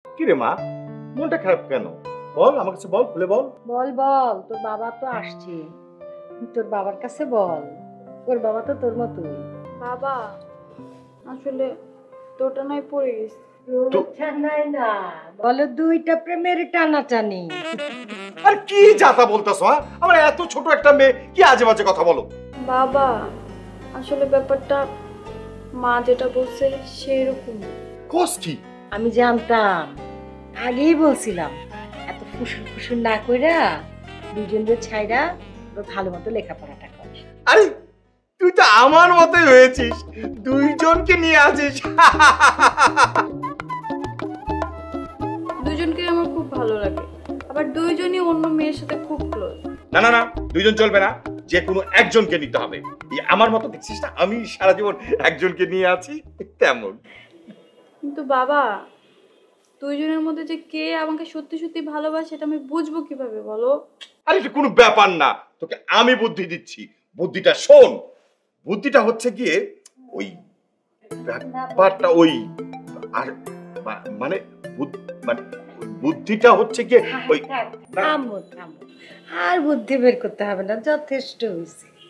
কি রে মা, মনটা খারাপ কেন? বল, আমার কাছে বল, খুলে বল। বল বল, তোর বাবা তো আসছে, তোর বাবার কাছে বল। তোর বাবা তো তোর মতোই। বাবা আসলে তোটা নাই পড়ে গেছে। নাই না, বলো দুইটা প্রেমের টানাটানি। আর কি যাতা বলতাছ? হ্যাঁ, আমার এত ছোট একটা মেয়ে, কি আজে বাজে কথা বলো। বাবা আসলে ব্যাপারটা মা যেটা বলছে সেরকম। কোস কি? আমি জানতাম, আগেই বলছিলাম, এত ফুসুর ফুসুর না কইরা দুজনের ছাইরা তোর ভালো মতো লেখাপড়াটা কর। আরে তুই তো আমার মতোই হয়েছিস, দুইজনকে নিয়ে আছিস। দুজনকে আমার খুব ভালো লাগে, আবার দুইজনই অন্য মেয়ের সাথে খুব ক্লোজ। না না না, দুইজন চলবে না, যে কোনো একজনকে নিতে হবে। এই আমার মতো দেখছিস না, আমি সারা জীবন একজনকে নিয়ে আছি, তেমন। কিন্তু বাবা দুইজনের মধ্যে যে কে আমাকে সত্যি সত্যি ভালোবাসে এটা আমি বুঝবো কিভাবে বলো? আরে এটা কোনো ব্যাপার না, তোকে আমি বুদ্ধি দিচ্ছি, বুদ্ধিটা শোন। বুদ্ধিটা হচ্ছে গিয়ে ওই ব্যাপারটা ওই আর মানে মানে বুদ্ধিটা হচ্ছে গিয়ে ওই থামো থামো, আর বুদ্ধি বের করতে হবে না, যথেষ্ট হয়েছে।